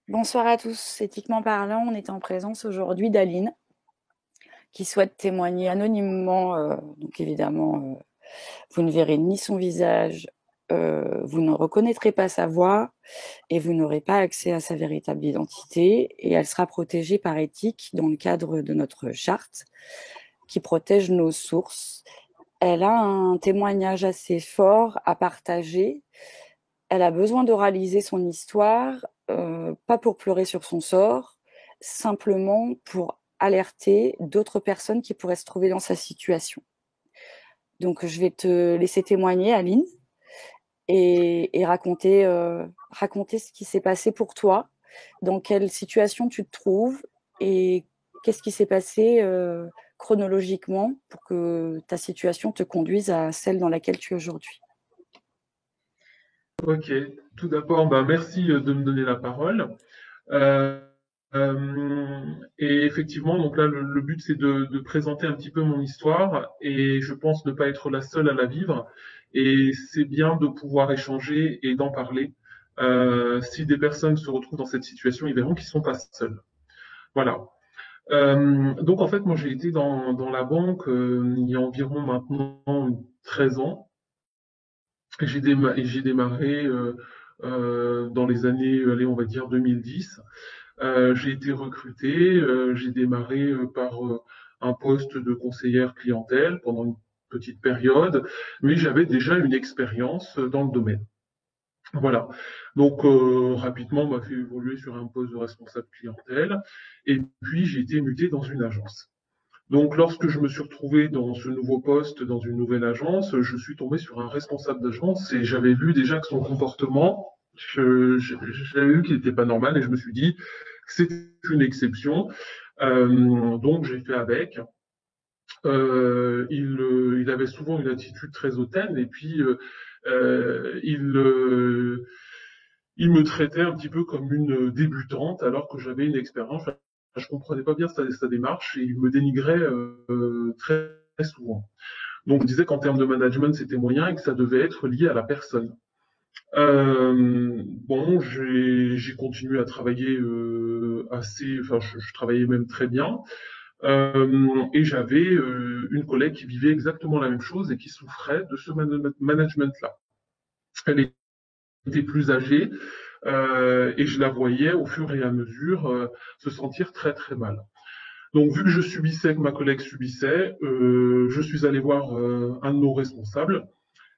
Bonsoir à tous. Éthiquement parlant, on est en présence aujourd'hui d'Aline qui souhaite témoigner anonymement. Donc évidemment, vous ne verrez ni son visage, vous ne reconnaîtrez pas sa voix et vous n'aurez pas accès à sa véritable identité. Et elle sera protégée par éthique dans le cadre de notre charte qui protège nos sources. Elle a un témoignage assez fort à partager. Elle a besoin d'oraliser son histoire, pas pour pleurer sur son sort, simplement pour alerter d'autres personnes qui pourraient se trouver dans sa situation. Donc, je vais te laisser témoigner, Aline, et raconter ce qui s'est passé pour toi, dans quelle situation tu te trouves, et qu'est-ce qui s'est passé chronologiquement pour que ta situation te conduise à celle dans laquelle tu es aujourd'hui. Ok, tout d'abord, merci de me donner la parole. Euh, et effectivement, donc là, le but, c'est de présenter un petit peu mon histoire et je pense ne pas être la seule à la vivre. Et c'est bien de pouvoir échanger et d'en parler. Si des personnes se retrouvent dans cette situation, ils verront qu'ils ne sont pas seuls. Voilà. Donc en fait, moi, j'ai été dans la banque il y a environ maintenant 13 ans. J'ai démarré dans les années, allez, on va dire 2010. J'ai été recruté, j'ai démarré par un poste de conseillère clientèle pendant une petite période, mais j'avais déjà une expérience dans le domaine. Voilà. Donc rapidement, on m'a fait évoluer sur un poste de responsable clientèle, et puis j'ai été muté dans une agence. Donc, lorsque je me suis retrouvé dans ce nouveau poste, dans une nouvelle agence, je suis tombé sur un responsable d'agence et j'avais vu déjà que son comportement, j'avais vu qu'il n'était pas normal et je me suis dit que c'était une exception. Donc, j'ai fait avec. Il avait souvent une attitude très hautaine et puis euh, il, euh, il me traitait un petit peu comme une débutante alors que j'avais une expérience. Enfin, je comprenais pas bien sa démarche et il me dénigrait très, très souvent. Donc, je disais qu'en termes de management, c'était moyen et que ça devait être lié à la personne. Bon, j'ai continué à travailler enfin, je travaillais même très bien. Et j'avais une collègue qui vivait exactement la même chose et qui souffrait de ce management-là. Elle était plus âgée et je la voyais au fur et à mesure se sentir très très mal. Donc vu que je subissais, que ma collègue subissait, je suis allé voir un de nos responsables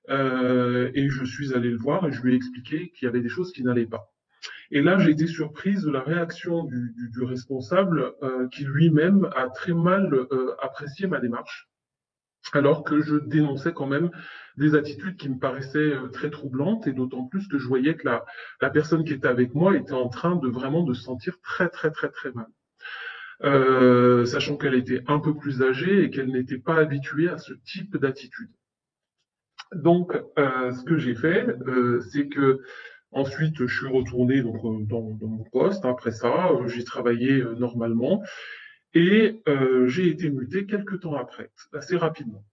et je suis allé le voir et je lui ai expliqué qu'il y avait des choses qui n'allaient pas. Et là, j'ai été surprise de la réaction du responsable qui lui-même a très mal apprécié ma démarche, alors que je dénonçais quand même des attitudes qui me paraissaient très troublantes, et d'autant plus que je voyais que la personne qui était avec moi était en train de vraiment de se sentir très très très très mal. Sachant qu'elle était un peu plus âgée et qu'elle n'était pas habituée à ce type d'attitude. Donc, ce que j'ai fait, c'est que ensuite je suis retourné donc dans mon poste. Après ça, j'ai travaillé normalement et j'ai été muté quelques temps après, assez rapidement.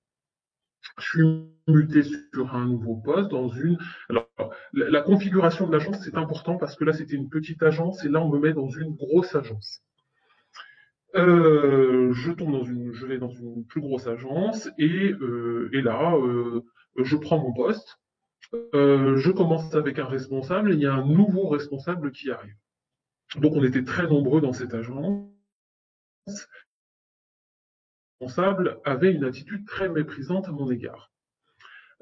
Je suis muté sur un nouveau poste dans une. Alors, la configuration de l'agence, c'est important parce que là, c'était une petite agence et là, on me met dans une grosse agence. Je vais dans une plus grosse agence et là, je prends mon poste. Je commence avec un responsable et il y a un nouveau responsable qui arrive. Donc, on était très nombreux dans cette agence. Le responsable avait une attitude très méprisante à mon égard.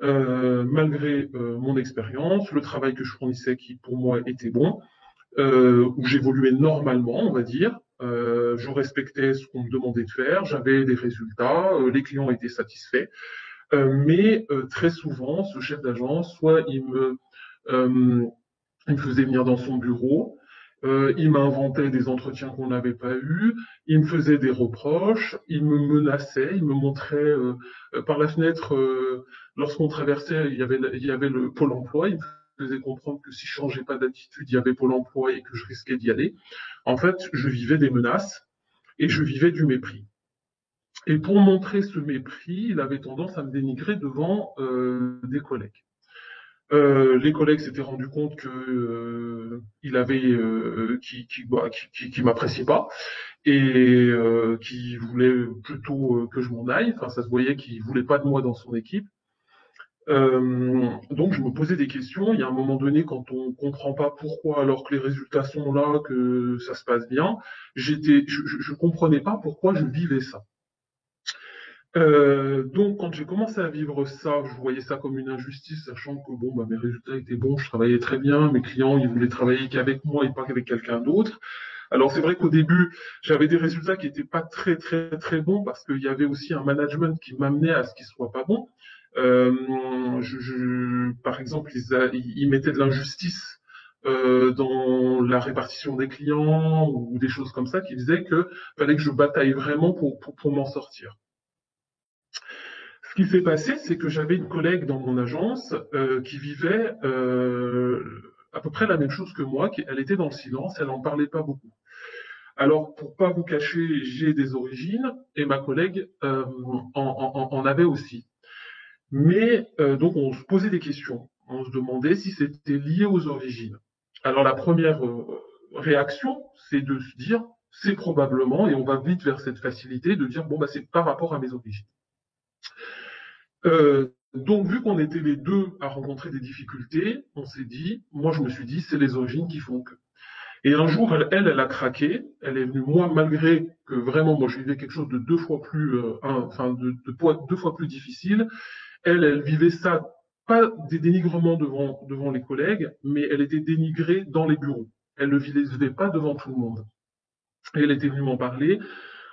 Malgré mon expérience, le travail que je fournissais qui pour moi était bon, où j'évoluais normalement, on va dire. Je respectais ce qu'on me demandait de faire, j'avais des résultats, les clients étaient satisfaits. Mais très souvent, ce chef d'agence, soit euh, il me faisait venir dans son bureau, il m'inventait des entretiens qu'on n'avait pas eus, il me faisait des reproches, il me menaçait, il me montrait par la fenêtre, lorsqu'on traversait, il y avait le Pôle emploi, il me faisait comprendre que si je changeais pas d'attitude, il y avait Pôle emploi et que je risquais d'y aller. En fait, je vivais des menaces et je vivais du mépris. Et pour montrer ce mépris, il avait tendance à me dénigrer devant des collègues. Les collègues s'étaient rendus compte que il avait qui m'appréciait pas et qui voulait plutôt que je m'en aille. Enfin, ça se voyait qu'il voulait pas de moi dans son équipe. Donc je me posais des questions. Il y a un moment donné, quand on comprend pas pourquoi, alors que les résultats sont là, que ça se passe bien, je comprenais pas pourquoi je vivais ça. Donc, quand j'ai commencé à vivre ça, je voyais ça comme une injustice, sachant que bon, bah, mes résultats étaient bons, je travaillais très bien, mes clients, ils voulaient travailler qu'avec moi et pas qu'avec quelqu'un d'autre. Alors, c'est vrai qu'au début, j'avais des résultats qui n'étaient pas très, très, très bons parce qu'il y avait aussi un management qui m'amenait à ce qu'ils soient pas bons. Par exemple, ils mettaient de l'injustice dans la répartition des clients ou des choses comme ça qui faisaient que fallait que je bataille vraiment pour m'en sortir. Ce qui s'est passé, c'est que j'avais une collègue dans mon agence qui vivait à peu près la même chose que moi. Elle était dans le silence, elle n'en parlait pas beaucoup. Alors, pour pas vous cacher, j'ai des origines et ma collègue en avait aussi. Mais donc, on se posait des questions. On se demandait si c'était lié aux origines. Alors, la première réaction, c'est de se dire, c'est probablement, et on va vite vers cette facilité de dire, bon, bah, c'est par rapport à mes origines. Donc, vu qu'on était les deux à rencontrer des difficultés, on s'est dit, moi je me suis dit, c'est les origines qui font que. Et un jour, elle a craqué. Elle est venue, moi, malgré que vraiment, moi, je vivais quelque chose de deux fois plus, deux fois plus difficile. Elle vivait ça, pas des dénigrements devant les collègues, mais elle était dénigrée dans les bureaux. Elle ne le vivait pas devant tout le monde. Et elle était venue m'en parler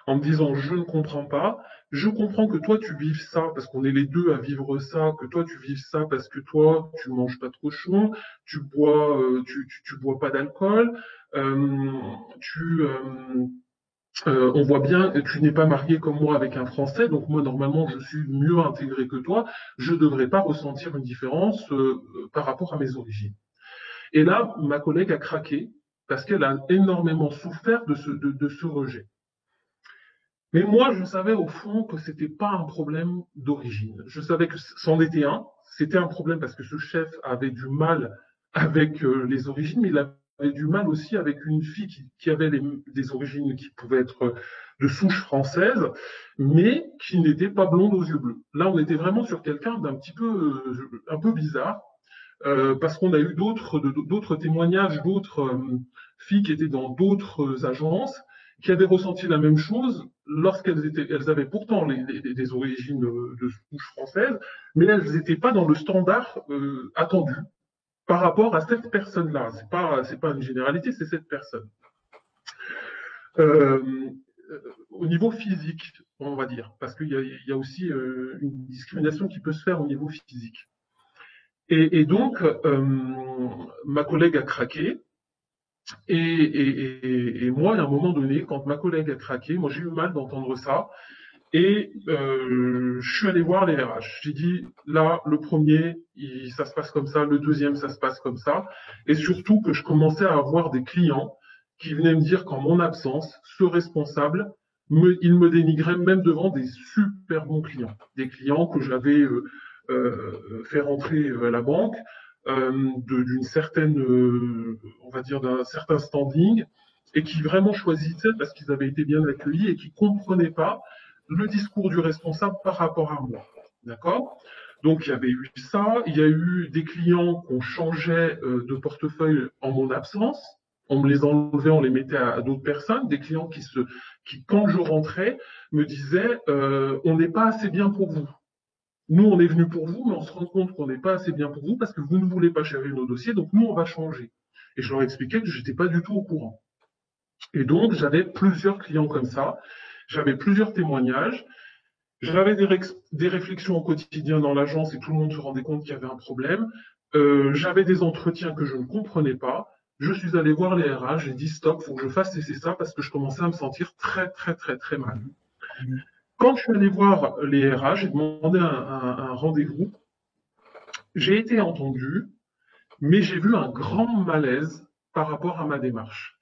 en me disant je ne comprends pas, je comprends que toi tu vives ça parce qu'on est les deux à vivre ça, que toi tu vives ça parce que toi tu manges pas de cochon, tu bois pas d'alcool, euh, tu on voit bien que tu n'es pas marié comme moi avec un Français, donc moi normalement je suis mieux intégré que toi, je ne devrais pas ressentir une différence par rapport à mes origines. Et là, ma collègue a craqué parce qu'elle a énormément souffert de ce rejet. Mais moi, je savais au fond que c'était pas un problème d'origine. Je savais que c'en était un. C'était un problème parce que ce chef avait du mal avec les origines, mais il avait du mal aussi avec une fille qui avait des origines qui pouvaient être de souche française, mais qui n'était pas blonde aux yeux bleus. Là, on était vraiment sur quelqu'un d'un petit peu, un peu bizarre, parce qu'on a eu d'autres témoignages, d'autres filles qui étaient dans d'autres agences qui avaient ressenti la même chose elles avaient pourtant des origines de souche française, mais elles n'étaient pas dans le standard attendu par rapport à cette personne-là. C'est pas une généralité, c'est cette personne. Euh, Au niveau physique, on va dire, parce qu'il y a aussi une discrimination qui peut se faire au niveau physique. Et donc, ma collègue a craqué. Et moi, à un moment donné, quand ma collègue a craqué, moi j'ai eu mal d'entendre ça. Et je suis allé voir les RH. J'ai dit, là, le premier, ça se passe comme ça, le deuxième, ça se passe comme ça. Et surtout que je commençais à avoir des clients qui venaient me dire qu'en mon absence, ce responsable, il me dénigrait même devant des super bons clients. Des clients que j'avais fait rentrer à la banque, d'une certaine, on va dire, d'un certain standing, et qui vraiment choisissaient parce qu'ils avaient été bien accueillis et qui comprenaient pas le discours du responsable par rapport à moi. D'accord? Donc, il y avait eu ça. Il y a eu des clients qu'on changeait de portefeuille en mon absence. On me les enlevait, on les mettait à d'autres personnes. Des clients qui, quand je rentrais, me disaient on n'est pas assez bien pour vous. Nous, on est venu pour vous, mais on se rend compte qu'on n'est pas assez bien pour vous parce que vous ne voulez pas gérer nos dossiers, donc nous, on va changer. Et je leur expliquais que je n'étais pas du tout au courant. Et donc, j'avais plusieurs clients comme ça. J'avais plusieurs témoignages. J'avais des réflexions au quotidien dans l'agence et tout le monde se rendait compte qu'il y avait un problème. J'avais des entretiens que je ne comprenais pas. Je suis allé voir les RH, j'ai dit stop, faut que je fasse cesser ça parce que je commençais à me sentir très, très, très, très mal. Quand je suis allé voir les RH, j'ai demandé un rendez-vous. J'ai été entendu, mais j'ai vu un grand malaise par rapport à ma démarche.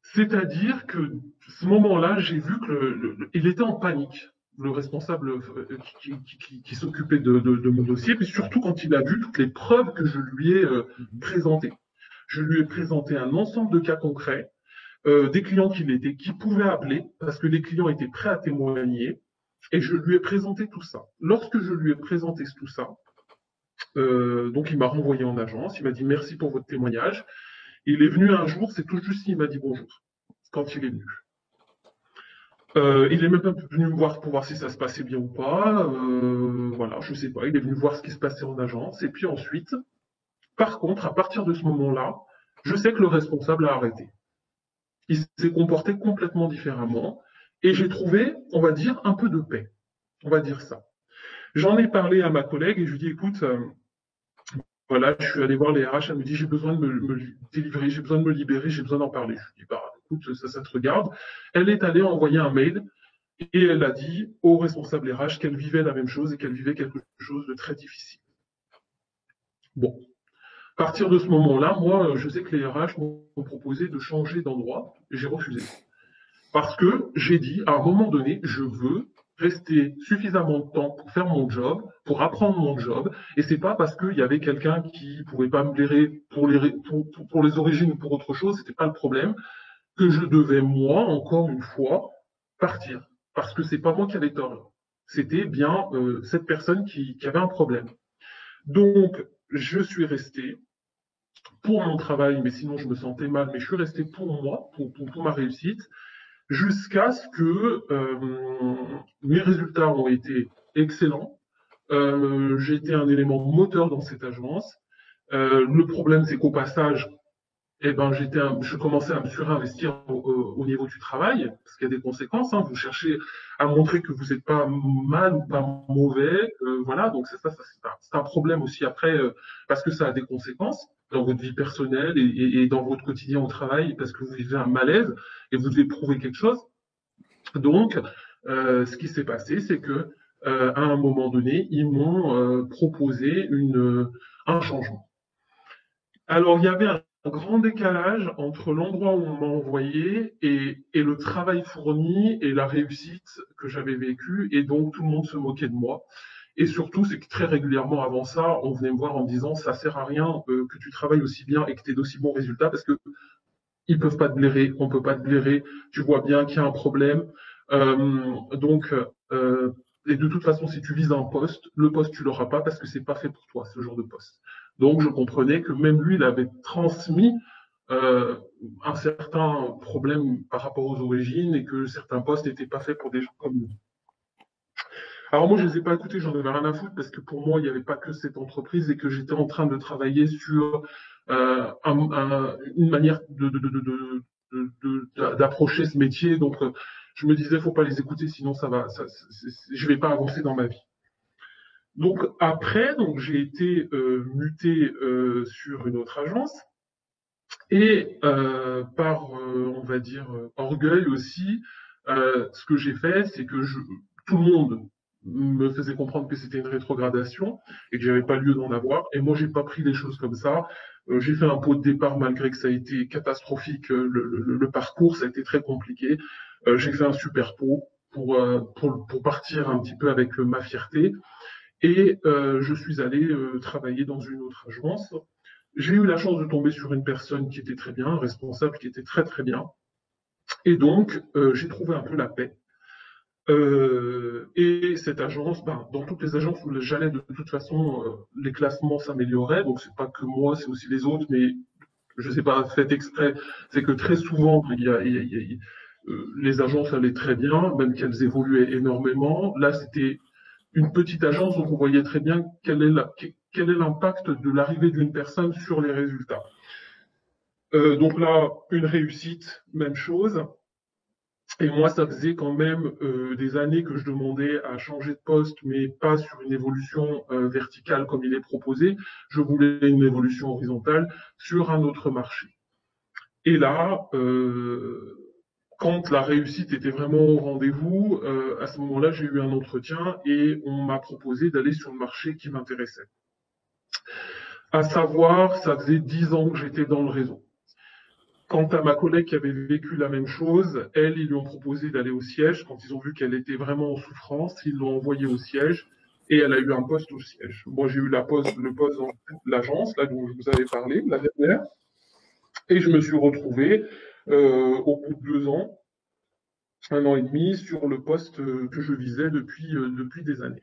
C'est-à-dire que ce moment-là, j'ai vu qu'il était en panique. le responsable qui s'occupait de mon dossier, mais surtout quand il a vu toutes les preuves que je lui ai présentées. Je lui ai présenté un ensemble de cas concrets, des clients qui pouvaient appeler, parce que les clients étaient prêts à témoigner, et je lui ai présenté tout ça. Lorsque je lui ai présenté tout ça, donc il m'a renvoyé en agence, il m'a dit merci pour votre témoignage. Il est venu un jour, c'est tout juste, il m'a dit bonjour, quand il est venu. Il est même pas venu me voir pour voir si ça se passait bien ou pas. Voilà, je sais pas. Il est venu voir ce qui se passait en agence. Et puis ensuite, par contre, à partir de ce moment-là, je sais que le responsable a arrêté. Il s'est comporté complètement différemment. Et j'ai trouvé, on va dire, un peu de paix. On va dire ça. J'en ai parlé à ma collègue et je lui ai dit, écoute, voilà, je suis allé voir les RH, elle me dit, j'ai besoin de me délivrer, j'ai besoin de me libérer, j'ai besoin d'en parler. Je lui ai dit, bah, écoute, ça te regarde. Elle est allée envoyer un mail et elle a dit au responsable RH qu'elle vivait la même chose et qu'elle vivait quelque chose de très difficile. Bon. À partir de ce moment-là, moi, je sais que les RH m'ont proposé de changer d'endroit et j'ai refusé. Parce que j'ai dit, à un moment donné, je veux rester suffisamment de temps pour faire mon job, pour apprendre mon job, et c'est pas parce qu'il y avait quelqu'un qui pouvait pas me blairer pour les origines ou pour autre chose, c'était pas le problème, que je devais, moi, encore une fois, partir. Parce que c'est pas moi qui avais tort. C'était bien cette personne qui avait un problème. Donc, je suis resté pour mon travail, mais sinon je me sentais mal, mais je suis resté pour moi, pour ma réussite, jusqu'à ce que mes résultats ont été excellents. J'ai été un élément moteur dans cette agence. Le problème, c'est qu'au passage, eh ben, je commençais à me surinvestir au niveau du travail, parce qu'il y a des conséquences. Hein. Vous cherchez à montrer que vous n'êtes pas mal ou pas mauvais. Voilà, donc c'est un problème aussi après, parce que ça a des conséquences dans votre vie personnelle et dans votre quotidien au travail, parce que vous vivez un malaise et vous devez prouver quelque chose. Donc, ce qui s'est passé, c'est que à un moment donné, ils m'ont proposé un changement. Alors, il y avait un grand décalage entre l'endroit où on m'a envoyé et le travail fourni et la réussite que j'avais vécue. Et donc, tout le monde se moquait de moi. Et surtout, c'est que très régulièrement avant ça, on venait me voir en me disant ça sert à rien que tu travailles aussi bien et que tu aies d'aussi bons résultats parce que ils peuvent pas te blairer, on peut pas te blairer. Tu vois bien qu'il y a un problème. Donc, et de toute façon, si tu vises un poste, le poste tu l'auras pas parce que c'est pas fait pour toi ce genre de poste. Donc, je comprenais que même lui, il avait transmis un certain problème par rapport aux origines et que certains postes n'étaient pas faits pour des gens comme nous. Alors moi, je ne les ai pas écoutés, j'en avais rien à foutre parce que pour moi, il n'y avait pas que cette entreprise et que j'étais en train de travailler sur une manière d'approcher ce métier. Donc, je me disais, faut pas les écouter, sinon je vais pas avancer dans ma vie. Donc après, donc j'ai été muté sur une autre agence et par, on va dire, orgueil aussi, ce que j'ai fait, c'est que tout le monde me faisait comprendre que c'était une rétrogradation et que j'avais pas lieu d'en avoir. Et moi, j'ai pas pris les choses comme ça. J'ai fait un pot de départ malgré que ça a été catastrophique. Le parcours, ça a été très compliqué. J'ai fait un super pot pour partir un petit peu avec ma fierté. Et je suis allé travailler dans une autre agence. J'ai eu la chance de tomber sur une personne qui était très bien, un responsable qui était très très bien. Et donc, j'ai trouvé un peu la paix. Et cette agence, dans toutes les agences où j'allais, de toute façon, les classements s'amélioraient. Donc, c'est pas que moi, c'est aussi les autres, mais je sais pas, fait exprès, c'est que très souvent, les agences allaient très bien, même qu'elles évoluaient énormément. Là, c'était une petite agence, donc on voyait très bien quel est l'impact de l'arrivée d'une personne sur les résultats. Donc là, une réussite, même chose. Et moi, ça faisait quand même des années que je demandais à changer de poste, mais pas sur une évolution verticale comme il est proposé. Je voulais une évolution horizontale sur un autre marché. Et là, quand la réussite était vraiment au rendez-vous, à ce moment-là, j'ai eu un entretien et on m'a proposé d'aller sur le marché qui m'intéressait. À savoir, ça faisait 10 ans que j'étais dans le réseau. Quant à ma collègue qui avait vécu la même chose, elle, ils lui ont proposé d'aller au siège. Quand ils ont vu qu'elle était vraiment en souffrance, ils l'ont envoyée au siège et elle a eu un poste au siège. Moi, j'ai eu le poste dans l'agence, là dont je vous avais parlé, la dernière, et je me suis retrouvé au bout de 2 ans, 1 an et demi, sur le poste que je visais depuis des années.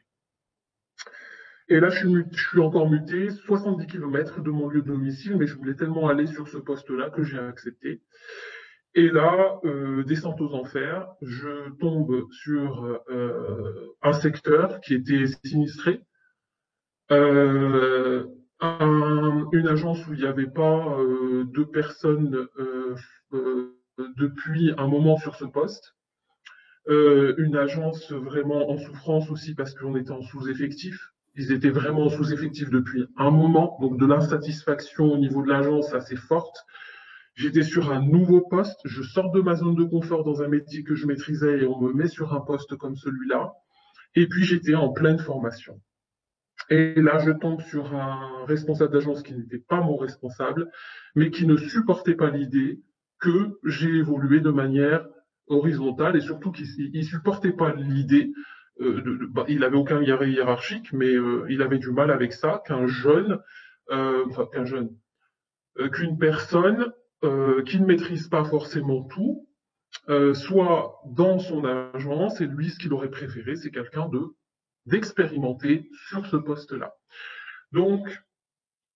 Et là, je suis encore muté 70 km de mon lieu de domicile, mais je voulais tellement aller sur ce poste-là que j'ai accepté. Et là, descente aux enfers, je tombe sur un secteur qui était sinistré, euh, une agence où il n'y avait pas de personnes depuis un moment sur ce poste, une agence vraiment en souffrance aussi parce qu'on était en sous-effectif. Ils étaient vraiment en sous-effectif depuis un moment, donc de l'insatisfaction au niveau de l'agence assez forte. J'étais sur un nouveau poste, je sors de ma zone de confort dans un métier que je maîtrisais et on me met sur un poste comme celui-là. Et puis j'étais en pleine formation. Et là, je tombe sur un responsable d'agence qui n'était pas mon responsable, mais qui ne supportait pas l'idée que j'ai évolué de manière horizontale et surtout qu'il ne supportait pas l'idée, il n'avait aucun hiérarchique, mais il avait du mal avec ça, qu'une personne qui ne maîtrise pas forcément tout, soit dans son agence, et lui, ce qu'il aurait préféré, c'est quelqu'un d'expérimenté sur ce poste-là. Donc,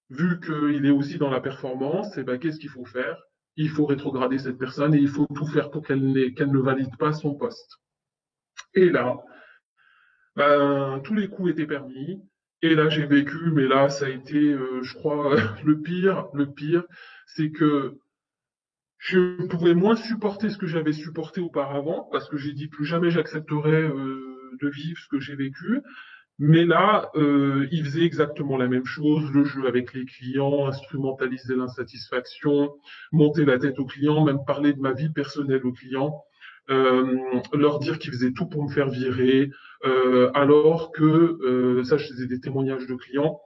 vu qu'il est aussi dans la performance, eh ben, qu'est-ce qu'il faut faire? Il faut rétrograder cette personne et il faut tout faire pour qu'elle ne valide pas son poste. Et là, ben, tous les coups étaient permis. Et là, j'ai vécu, mais là, ça a été, je crois, le pire. Le pire, c'est que je pouvais moins supporter ce que j'avais supporté auparavant, parce que j'ai dit plus jamais j'accepterai de vivre ce que j'ai vécu. Mais là, il faisait exactement la même chose, le jeu avec les clients, instrumentaliser l'insatisfaction, monter la tête aux clients, même parler de ma vie personnelle aux clients, leur dire qu'ils faisaient tout pour me faire virer, alors que, ça je faisais des témoignages de clients,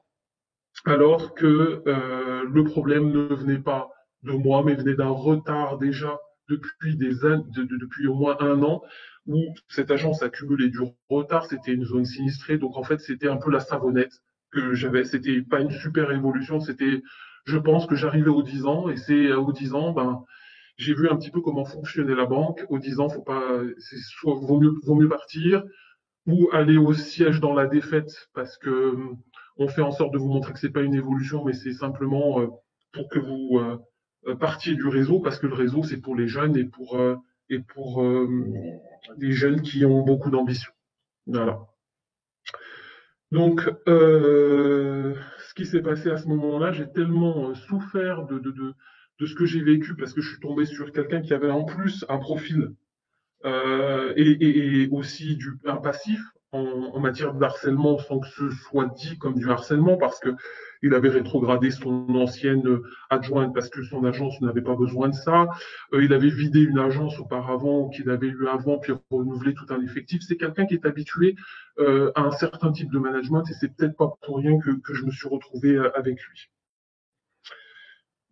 alors que le problème ne venait pas de moi, mais venait d'un retard déjà depuis au moins 1 an, où cette agence accumulait du retard, c'était une zone sinistrée, donc en fait c'était un peu la savonnette que j'avais, c'était pas une super évolution, c'était, je pense que j'arrivais aux 10 ans, et c'est aux 10 ans, ben, j'ai vu un petit peu comment fonctionnait la banque, aux 10 ans, faut pas, c'est soit vaut mieux partir, ou aller au siège dans la défaite parce que on fait en sorte de vous montrer que c'est pas une évolution, mais c'est simplement pour que vous partiez du réseau, parce que le réseau c'est pour les jeunes et pour les jeunes qui ont beaucoup d'ambition. Voilà. Donc, ce qui s'est passé à ce moment-là, j'ai tellement souffert de ce que j'ai vécu parce que je suis tombé sur quelqu'un qui avait en plus un profil et aussi un passif en matière de harcèlement sans que ce soit dit comme du harcèlement parce que il avait rétrogradé son ancienne adjointe parce que son agence n'avait pas besoin de ça. Il avait vidé une agence auparavant qu'il avait eu avant puis renouvelé tout un effectif. C'est quelqu'un qui est habitué à un certain type de management et c'est peut-être pas pour rien que je me suis retrouvé avec lui.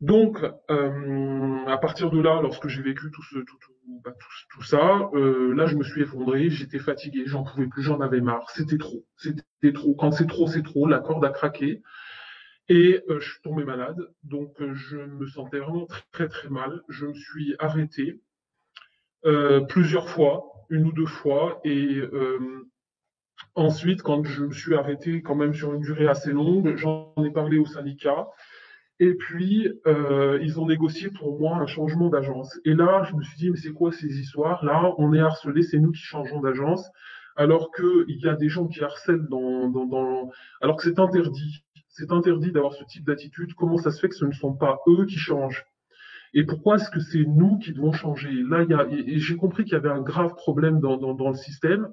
Donc, à partir de là, lorsque j'ai vécu tout ça, là, je me suis effondré, j'étais fatigué, j'en pouvais plus, j'en avais marre. C'était trop. Quand c'est trop, c'est trop. La corde a craqué et je suis tombé malade. Donc, je me sentais vraiment très, très, très mal. Je me suis arrêté plusieurs fois, 1 ou 2 fois, et ensuite, quand je me suis arrêté quand même sur une durée assez longue, j'en ai parlé au syndicat. Et puis, ils ont négocié pour moi un changement d'agence. Et là, je me suis dit, mais c'est quoi ces histoires? Là, on est harcelé, c'est nous qui changeons d'agence, alors qu'il y a des gens qui harcèlent alors que c'est interdit. C'est interdit d'avoir ce type d'attitude. Comment ça se fait que ce ne sont pas eux qui changent? Et pourquoi est-ce que c'est nous qui devons changer? Là, et j'ai compris qu'il y avait un grave problème dans le système.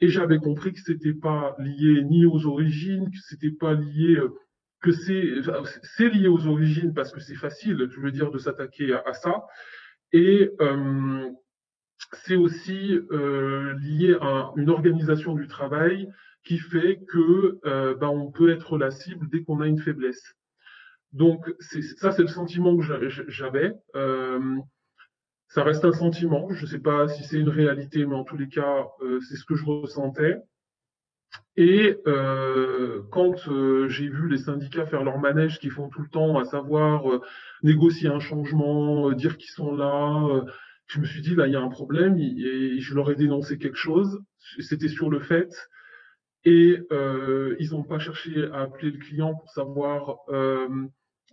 Et j'avais compris que c'était pas lié ni aux origines, que c'était pas lié, que c'est lié aux origines parce que c'est facile, je veux dire, de s'attaquer à ça. Et c'est aussi lié à une organisation du travail qui fait que ben, on peut être la cible dès qu'on a une faiblesse. Donc, ça, c'est le sentiment que j'avais. Ça reste un sentiment. Je ne sais pas si c'est une réalité, mais en tous les cas, c'est ce que je ressentais. Et quand j'ai vu les syndicats faire leur manège qu'ils font tout le temps, à savoir négocier un changement, dire qu'ils sont là, je me suis dit, là, il y a un problème, et je leur ai dénoncé quelque chose. C'était sur le fait. Et ils n'ont pas cherché à appeler le client pour savoir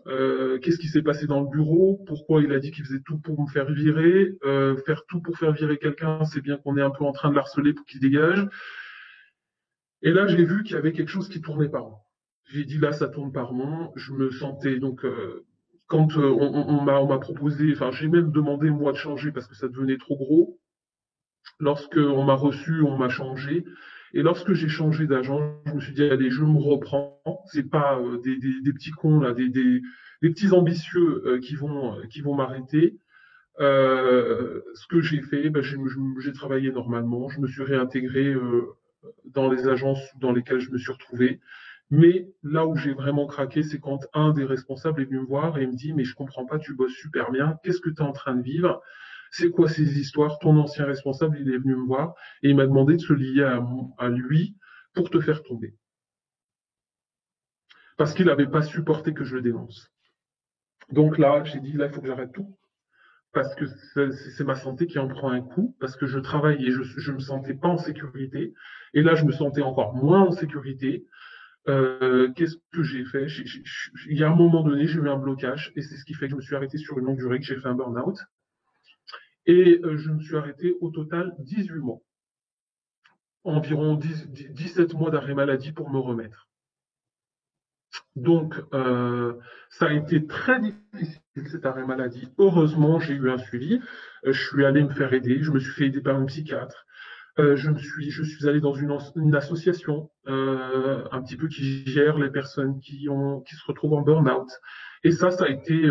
qu'est-ce qui s'est passé dans le bureau, pourquoi il a dit qu'il faisait tout pour me faire virer. Faire tout pour faire virer quelqu'un, c'est bien qu'on est un peu en train de l'harceler pour qu'il dégage. Et là, j'ai vu qu'il y avait quelque chose qui tournait par rond. J'ai dit là, ça tourne par rond. Je me sentais donc quand on m'a proposé, enfin j'ai même demandé moi de changer parce que ça devenait trop gros. Lorsque on m'a reçu, on m'a changé. Et lorsque j'ai changé d'agent, je me suis dit allez, je me reprends. C'est pas des petits cons là, des petits ambitieux qui vont m'arrêter. Ce que j'ai fait, ben, j'ai travaillé normalement. Je me suis réintégré dans les agences dans lesquelles je me suis retrouvé. Mais là où j'ai vraiment craqué, c'est quand un des responsables est venu me voir et me dit, mais je comprends pas, tu bosses super bien, qu'est-ce que tu es en train de vivre? C'est quoi ces histoires? Ton ancien responsable, il est venu me voir et il m'a demandé de se lier à lui pour te faire tomber. Parce qu'il n'avait pas supporté que je le dénonce. Donc là, j'ai dit, là, il faut que j'arrête tout. Parce que c'est ma santé qui en prend un coup, parce que je travaille et je me sentais pas en sécurité. Et là, je me sentais encore moins en sécurité. Qu'est-ce que j'ai fait? Il y a un moment donné, j'ai eu un blocage et c'est ce qui fait que je me suis arrêté sur une longue durée, que j'ai fait un burn-out. Et je me suis arrêté au total 18 mois, environ 17 mois d'arrêt maladie pour me remettre. Donc, ça a été très difficile cet arrêt maladie. Heureusement, j'ai eu un suivi. Je suis allé me faire aider. Je me suis fait aider par un psychiatre. Je suis allé dans une association un petit peu qui gère les personnes qui se retrouvent en burn-out. Et ça a été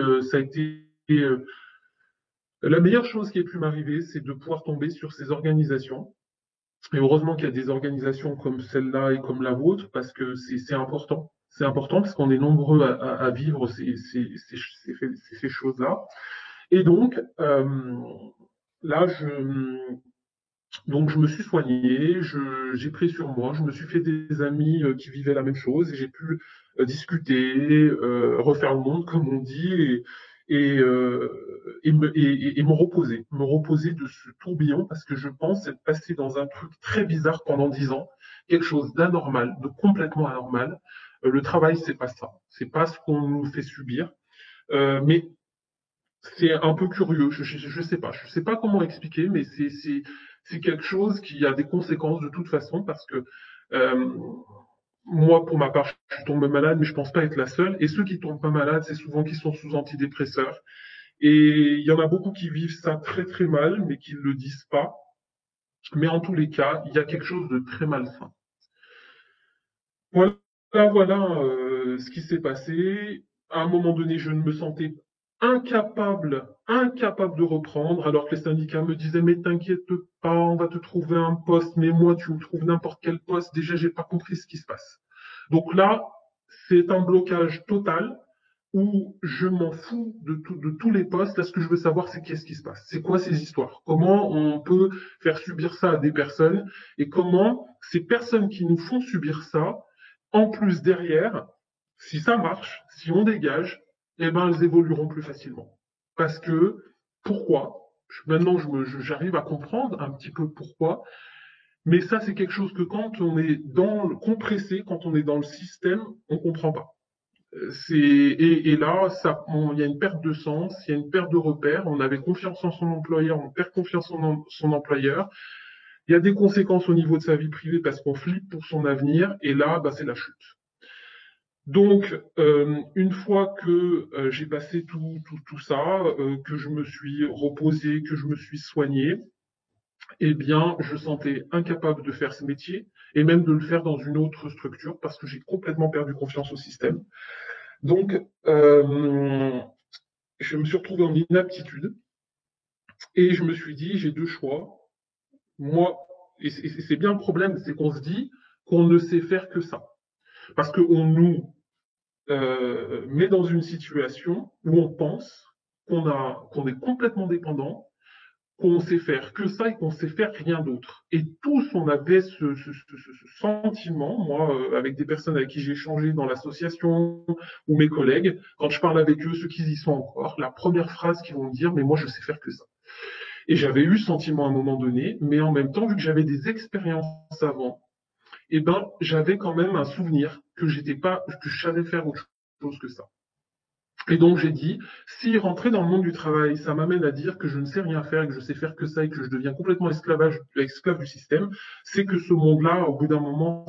la meilleure chose qui ait pu m'arriver, c'est de pouvoir tomber sur ces organisations. Et heureusement qu'il y a des organisations comme celle-là et comme la vôtre, parce que c'est important. C'est important parce qu'on est nombreux à vivre ces choses-là. Et donc, là, donc je me suis soigné, j'ai pris sur moi, je me suis fait des amis qui vivaient la même chose et j'ai pu discuter, refaire le monde comme on dit et me reposer de ce tourbillon parce que je pense être passé dans un truc très bizarre pendant 10 ans, quelque chose d'anormal, de complètement anormal. Le travail, c'est pas ça, c'est pas ce qu'on nous fait subir, mais c'est un peu curieux, je sais pas comment expliquer, mais c'est quelque chose qui a des conséquences de toute façon parce que euh, moi, pour ma part, je suis tombé malade, mais je pense pas être la seule. Et ceux qui tombent pas malades, c'est souvent qui sont sous antidépresseurs. Et il y en a beaucoup qui vivent ça très très mal, mais qui ne le disent pas. Mais en tous les cas, il y a quelque chose de très malsain. Voilà, voilà ce qui s'est passé. À un moment donné, je ne me sentais incapable de reprendre, alors que les syndicats me disaient, mais t'inquiète pas, on va te trouver un poste, mais moi, tu me trouves n'importe quel poste. Déjà, j'ai pas compris ce qui se passe. Donc là, c'est un blocage total où je m'en fous de tous les postes. Là, ce que je veux savoir, c'est qu'est-ce qui se passe. C'est quoi ces histoires? Comment on peut faire subir ça à des personnes? Et comment ces personnes qui nous font subir ça, en plus derrière, si ça marche, si on dégage, eh ben, elles évolueront plus facilement. Parce que, pourquoi? Maintenant, j'arrive à comprendre un petit peu pourquoi. Mais ça, c'est quelque chose que quand on est dans le compressé, quand on est dans le système, on comprend pas. Et là, il y a une perte de sens, il y a une perte de repère. On avait confiance en son employeur, on perd confiance en son employeur. Il y a des conséquences au niveau de sa vie privée parce qu'on flippe pour son avenir. Et là, bah, c'est la chute. Donc, une fois que j'ai passé tout ça, que je me suis reposé, que je me suis soigné, eh bien, je sentais incapable de faire ce métier et même de le faire dans une autre structure parce que j'ai complètement perdu confiance au système. Donc, je me suis retrouvé en inaptitude et je me suis dit, j'ai deux choix. Moi, et c'est bien le problème, c'est qu'on se dit qu'on ne sait faire que ça. Parce qu'on nous met dans une situation où on pense qu'on est complètement dépendant, qu'on sait faire que ça et qu'on sait faire rien d'autre. Et tous, on avait ce sentiment, moi, avec des personnes avec qui j'ai échangé dans l'association ou mes collègues, quand je parle avec eux, ceux qui y sont encore, la première phrase qu'ils vont me dire, mais moi, je sais faire que ça. Et j'avais eu ce sentiment à un moment donné, mais en même temps, vu que j'avais des expériences avant, eh ben, j'avais quand même un souvenir que je savais faire autre chose que ça. Et donc j'ai dit, si rentrer dans le monde du travail, ça m'amène à dire que je ne sais rien faire et que je sais faire que ça et que je deviens complètement esclave du système, c'est que ce monde-là, au bout d'un moment,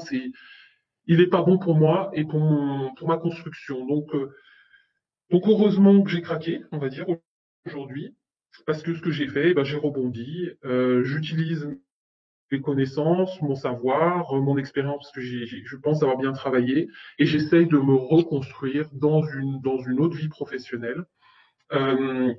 il n'est pas bon pour moi et pour ma construction. Donc heureusement que j'ai craqué, on va dire, aujourd'hui, parce que ce que j'ai fait, ben, j'ai rebondi, j'utilise mes connaissances, mon savoir, mon expérience, parce que je pense avoir bien travaillé, et j'essaye de me reconstruire dans une autre vie professionnelle. Euh,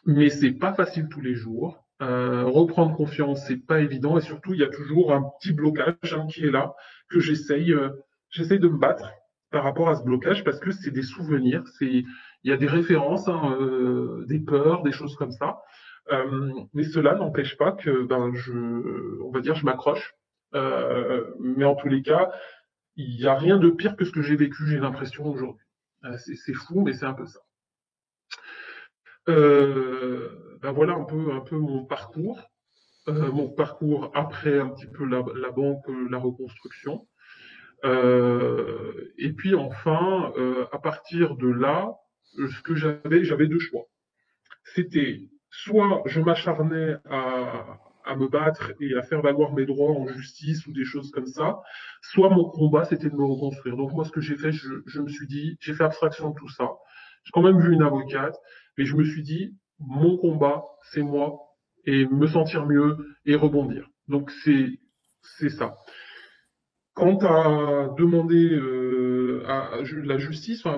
mais c'est pas facile tous les jours. Reprendre confiance, c'est pas évident, et surtout, il y a toujours un petit blocage qui est là, que j'essaye de me battre par rapport à ce blocage, parce que c'est des souvenirs, il y a des références, des peurs, des choses comme ça. Mais cela n'empêche pas que, on va dire, je m'accroche. Mais en tous les cas, il n'y a rien de pire que ce que j'ai vécu, j'ai l'impression aujourd'hui. C'est fou, mais c'est un peu ça. Voilà un peu mon parcours après un petit peu la banque, la reconstruction. Et puis enfin, à partir de là, ce que j'avais deux choix. C'était soit je m'acharnais à me battre et à faire valoir mes droits en justice ou des choses comme ça, soit mon combat c'était de me reconstruire. Donc moi ce que j'ai fait, je me suis dit, j'ai fait abstraction de tout ça. J'ai quand même vu une avocate, mais je me suis dit, mon combat c'est moi et me sentir mieux et rebondir. Donc c'est ça. Quant à demander à la justice, enfin,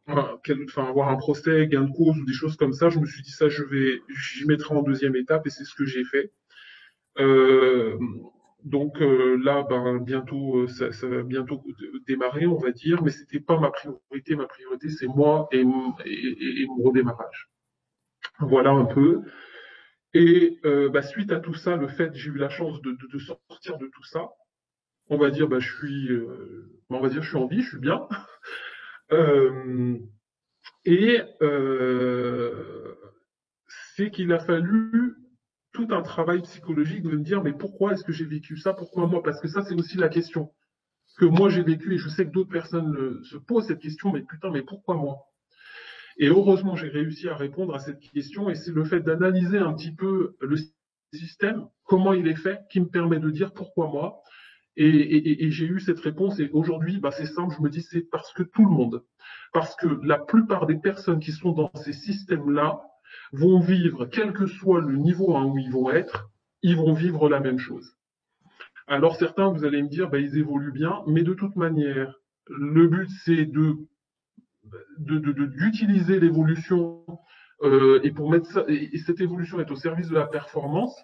avoir un procès, gain de cause ou des choses comme ça, je me suis dit ça, j'y mettrai en deuxième étape et c'est ce que j'ai fait. Euh, là, bientôt, ça va bientôt démarrer, on va dire, mais c'était pas ma priorité. Ma priorité, c'est moi et mon redémarrage. Voilà un peu. Et suite à tout ça, le fait, j'ai eu la chance de sortir de tout ça. On va dire, je suis en vie, je suis bien. Euh, et c'est qu'il a fallu tout un travail psychologique de me dire, mais pourquoi est-ce que j'ai vécu ça? Pourquoi moi? Parce que ça, c'est aussi la question que moi j'ai vécue et je sais que d'autres personnes se posent cette question, mais putain, mais pourquoi moi? Et heureusement, j'ai réussi à répondre à cette question et c'est le fait d'analyser un petit peu le système, comment il est fait, qui me permet de dire pourquoi moi. Et j'ai eu cette réponse et aujourd'hui, c'est simple, je me dis c'est parce que tout le monde, parce que la plupart des personnes qui sont dans ces systèmes-là vont vivre, quel que soit le niveau où ils vont être, ils vont vivre la même chose. Alors certains, vous allez me dire, ils évoluent bien, mais de toute manière, le but c'est d'utiliser l'évolution et pour mettre ça, et cette évolution est au service de la performance.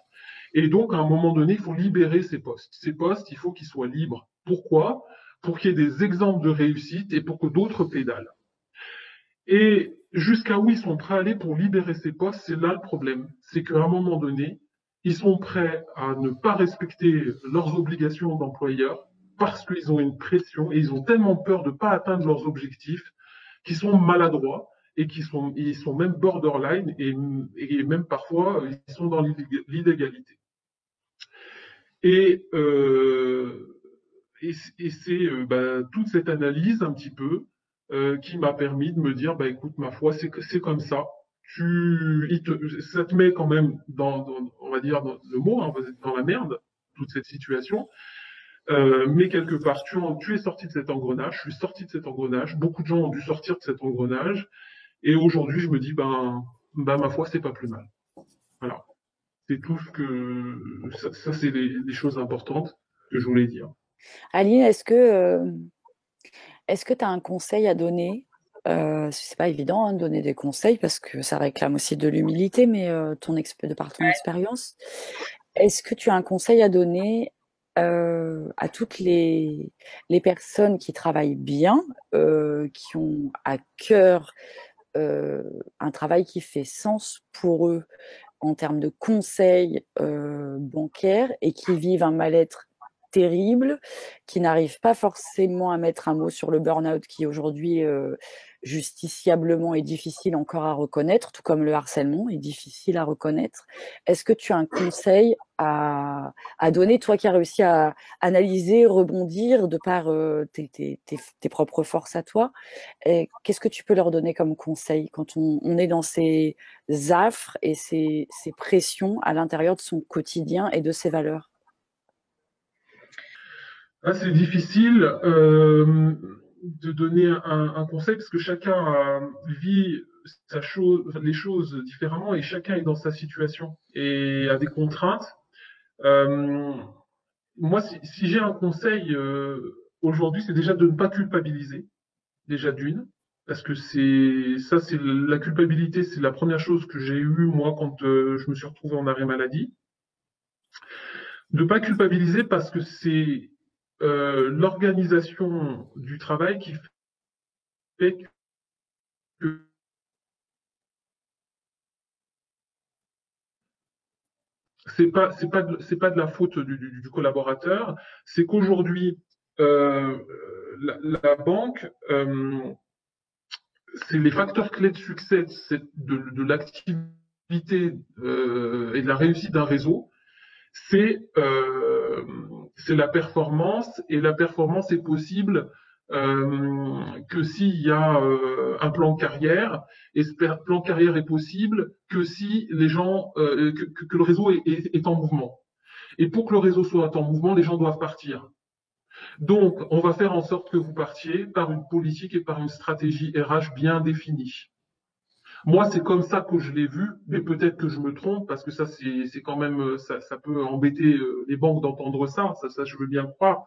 Et donc, à un moment donné, il faut libérer ces postes. Ces postes, il faut qu'ils soient libres. Pourquoi? Pour qu'il y ait des exemples de réussite et pour que d'autres pédalent. Et jusqu'à où ils sont prêts à aller pour libérer ces postes, c'est là le problème. C'est qu'à un moment donné, ils sont prêts à ne pas respecter leurs obligations d'employeur parce qu'ils ont une pression et ils ont tellement peur de ne pas atteindre leurs objectifs qu'ils sont maladroits et ils sont même borderline et même parfois ils sont dans l'illégalité. Et, c'est toute cette analyse un petit peu qui m'a permis de me dire, écoute, ma foi, c'est comme ça. Ça te met quand même on va dire, dans le mot, dans la merde, toute cette situation. Mais quelque part, tu es sorti de cet engrenage, je suis sorti de cet engrenage, beaucoup de gens ont dû sortir de cet engrenage, et aujourd'hui, je me dis, ma foi, c'est pas plus mal. Voilà. C'est tout ce que. Ça c'est les choses importantes que je voulais dire. Aline, est-ce que tu as un conseil à donner? C'est pas évident de donner des conseils parce que ça réclame aussi de l'humilité, mais de par ton expérience, est-ce que tu as un conseil à donner à toutes les personnes qui travaillent bien, qui ont à cœur un travail qui fait sens pour eux en termes de conseils bancaires et qui vivent un mal-être terrible, qui n'arrivent pas forcément à mettre un mot sur le burn-out qui aujourd'hui justiciablement est difficile encore à reconnaître, tout comme le harcèlement est difficile à reconnaître. Est-ce que tu as un conseil à donner, toi qui as réussi à analyser, rebondir de par tes propres forces à toi? Qu'est-ce que tu peux leur donner comme conseil quand on est dans ces affres et ces pressions à l'intérieur de son quotidien et de ses valeurs? Ah, c'est difficile de donner un conseil parce que chacun vit les choses différemment et chacun est dans sa situation et a des contraintes. Euh, Moi, si j'ai un conseil aujourd'hui, c'est déjà de ne pas culpabiliser, déjà d'une, parce que c'est la culpabilité, c'est la première chose que j'ai eue moi quand je me suis retrouvé en arrêt maladie. De ne pas culpabiliser parce que c'est l'organisation du travail qui fait que c'est pas de la faute du collaborateur, c'est qu'aujourd'hui euh, la banque c'est les facteurs clés de succès de l'activité et de la réussite d'un réseau, c'est la performance, et la performance est possible que s'il y a un plan carrière, et ce plan carrière est possible que si les gens, que le réseau est en mouvement. Et pour que le réseau soit en mouvement, les gens doivent partir. Donc, on va faire en sorte que vous partiez par une politique et par une stratégie RH bien définie. Moi, c'est comme ça que je l'ai vu, mais peut-être que je me trompe, parce que ça, c'est quand même, ça peut embêter les banques d'entendre ça, je veux bien le croire.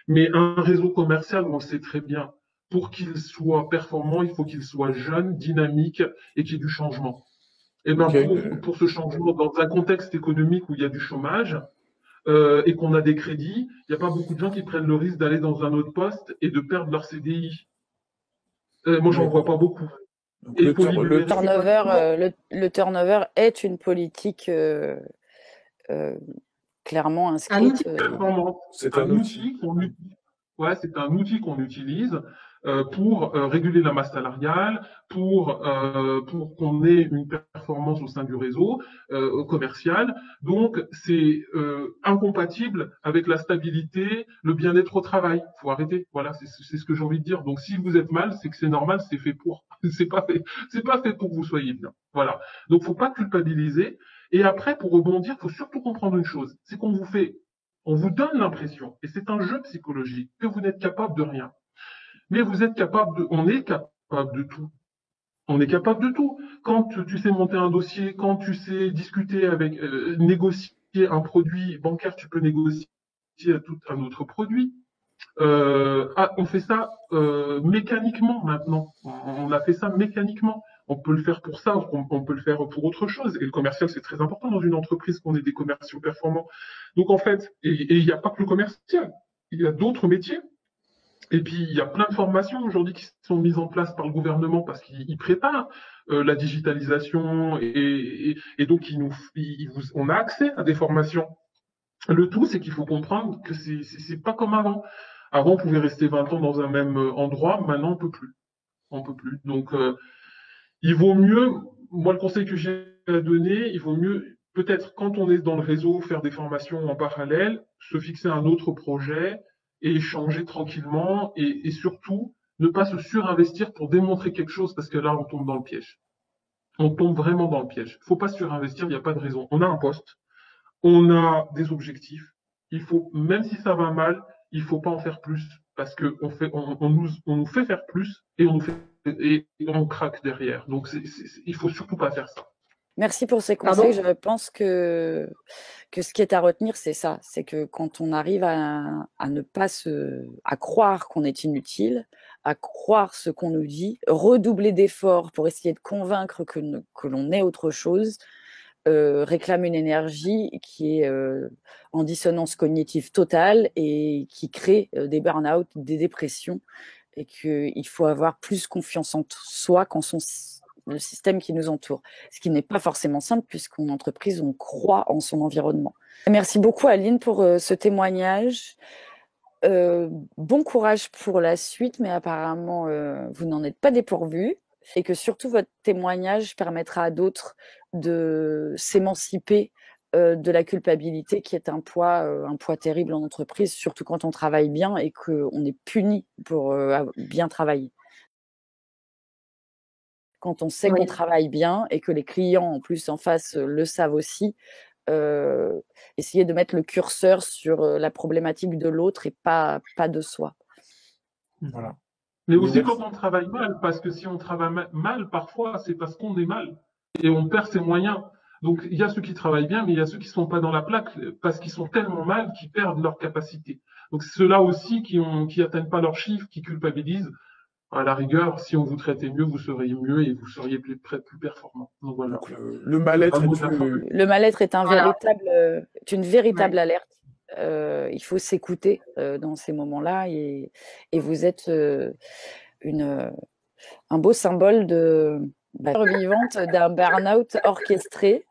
Mais un réseau commercial, on le sait très bien, pour qu'il soit performant, il faut qu'il soit jeune, dynamique et qu'il y ait du changement. Et ben Ok. pour ce changement, dans un contexte économique où il y a du chômage et qu'on a des crédits, il n'y a pas beaucoup de gens qui prennent le risque d'aller dans un autre poste et de perdre leur CDI. Moi, j'en Oui. vois pas beaucoup. Donc Et il faut libérer ces Turnover, postes. le turnover est une politique euh, clairement Un outil inscrite. de performance, c'est un un outil. outil qu'on utilise. Ouais, c'est un outil qu'on utilise pour réguler la masse salariale, pour qu'on ait une performance au sein du réseau commercial. Donc, c'est incompatible avec la stabilité, le bien-être au travail. Faut arrêter. Voilà, c'est ce que j'ai envie de dire. Donc, si vous êtes mal, c'est que c'est normal, c'est fait pour. C'est pas fait pour que vous soyez bien. Voilà. Donc, faut pas culpabiliser. Et après, pour rebondir, il faut surtout comprendre une chose, c'est on vous donne l'impression, et c'est un jeu psychologique, que vous n'êtes capable de rien. Mais vous êtes capable on est capable de tout. On est capable de tout. Quand tu sais monter un dossier, quand tu sais discuter avec, négocier un produit bancaire, tu peux négocier tout un autre produit. On fait ça mécaniquement maintenant. On a fait ça mécaniquement. On peut le faire pour ça, on peut le faire pour autre chose. Et le commercial, c'est très important dans une entreprise qu'on ait des commerciaux performants. Donc en fait, et il n'y a pas que le commercial, il y a d'autres métiers. Et puis il y a plein de formations aujourd'hui qui sont mises en place par le gouvernement parce qu'il prépare la digitalisation et donc on a accès à des formations. Le tout, c'est qu'il faut comprendre que c'est pas comme avant. Avant, on pouvait rester 20 ans dans un même endroit. Maintenant, on peut plus. On peut plus. Donc, il vaut mieux, moi, le conseil que j'ai à donner, il vaut mieux, peut-être, quand on est dans le réseau, faire des formations en parallèle, se fixer un autre projet et échanger tranquillement et surtout, ne pas se surinvestir pour démontrer quelque chose parce que là, on tombe dans le piège. On tombe vraiment dans le piège. Faut pas surinvestir, il n'y a pas de raison. On a un poste, on a des objectifs. Il faut, même si ça va mal, il faut pas en faire plus parce que on nous fait faire plus et on craque derrière. Donc, il faut surtout pas faire ça. Merci pour ces conseils. Pardon? Je pense que ce qui est à retenir, c'est ça. C'est que quand on arrive à ne pas à croire qu'on est inutile, à croire ce qu'on nous dit, redoubler d'efforts pour essayer de convaincre que l'on est autre chose, réclament une énergie qui est en dissonance cognitive totale et qui crée des burn-out, des dépressions, et qu'il faut avoir plus confiance en soi qu'en le système qui nous entoure. Ce qui n'est pas forcément simple, puisqu'en entreprise, on croit en son environnement. Merci beaucoup, Aline, pour ce témoignage. Bon courage pour la suite, mais apparemment, vous n'en êtes pas dépourvu, et que surtout votre témoignage permettra à d'autres de s'émanciper de la culpabilité, qui est un poids terrible en entreprise, surtout quand on travaille bien et qu'on est puni pour bien travailler. Quand on sait qu'on travaille bien et que les clients en plus en face le savent aussi, essayer de mettre le curseur sur la problématique de l'autre et pas de soi. Voilà. Mais aussi quand on travaille mal, parce que si on travaille mal, parfois, c'est parce qu'on est mal et on perd ses moyens. Donc, il y a ceux qui travaillent bien, mais il y a ceux qui sont pas dans la plaque parce qu'ils sont tellement mal qu'ils perdent leur capacité. Donc, c'est ceux-là aussi qui atteignent pas leurs chiffres, qui culpabilisent. À la rigueur, si on vous traitait mieux, vous seriez mieux et vous seriez plus performant. Donc, voilà. Donc, le mal-être est une véritable alerte. Il faut s'écouter dans ces moments-là, et vous êtes un beau symbole de vivante d'un burn-out orchestré.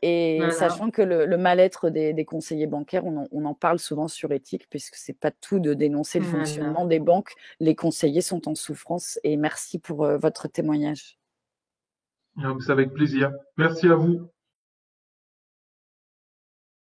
Et sachant que le mal-être des conseillers bancaires, on en parle souvent sur Éthique, puisque c'est pas tout de dénoncer le fonctionnement des banques. Les conseillers sont en souffrance, et merci pour votre témoignage. C'est avec plaisir. Merci à vous.